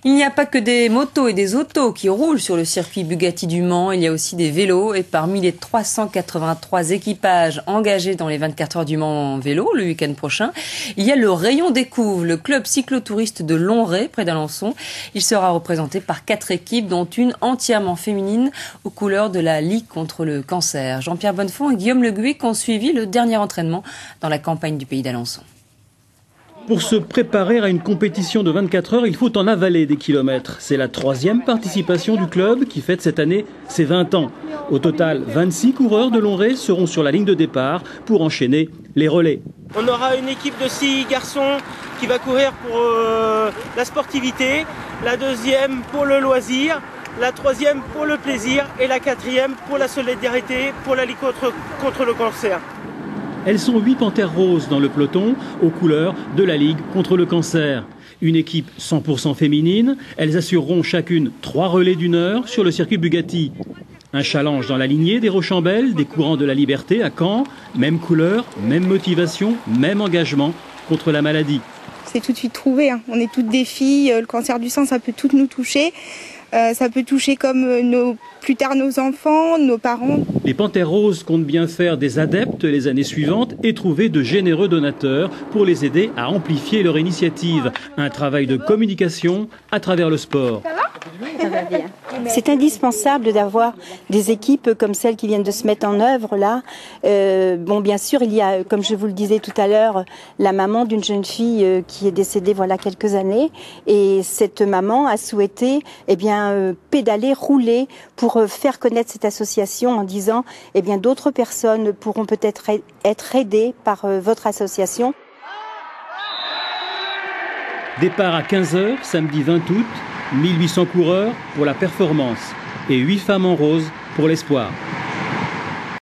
Il n'y a pas que des motos et des autos qui roulent sur le circuit Bugatti du Mans, il y a aussi des vélos et parmi les 383 équipages engagés dans les 24 heures du Mans en vélo le week-end prochain, il y a le Rayon Découvre, le club cyclotouriste de Lonray près d'Alençon. Il sera représenté par 4 équipes dont une entièrement féminine aux couleurs de la Ligue contre le cancer. Jean-Pierre Bonnefond et Guillaume Le Guic ont suivi le dernier entraînement dans la campagne du Pays d'Alençon. Pour se préparer à une compétition de 24 heures, il faut en avaler des kilomètres. C'est la 3e participation du club qui fête cette année ses 20 ans. Au total, 26 coureurs de Lonray seront sur la ligne de départ pour enchaîner les relais. On aura une équipe de 6 garçons qui va courir pour la sportivité, la 2e pour le loisir, la 3e pour le plaisir et la 4e pour la solidarité, pour la lutte contre le cancer. Elles sont 8 panthères roses dans le peloton, aux couleurs de la Ligue contre le cancer. Une équipe 100% féminine, elles assureront chacune 3 relais d'1 heure sur le circuit Bugatti. Un challenge dans la lignée des Rochambeles, des courants de la liberté à Caen. Même couleur, même motivation, même engagement contre la maladie. C'est tout de suite trouvé, hein. On est toutes des filles, le cancer du sein ça peut toutes nous toucher. Ça peut toucher comme plus tard nos enfants, nos parents. Les Panthères Roses comptent bien faire des adeptes les années suivantes et trouver de généreux donateurs pour les aider à amplifier leur initiative. Un travail de communication à travers le sport. Ça va bien. C'est indispensable d'avoir des équipes comme celles qui viennent de se mettre en œuvre là. Bon, bien sûr, il y a, comme je vous le disais tout à l'heure, la maman d'une jeune fille qui est décédée voilà quelques années. Et cette maman a souhaité, pédaler, rouler pour faire connaître cette association en disant, d'autres personnes pourront peut-être être aidées par votre association. Départ à 15 h, samedi 20 août. 1800 coureurs pour la performance et 8 femmes en rose pour l'espoir.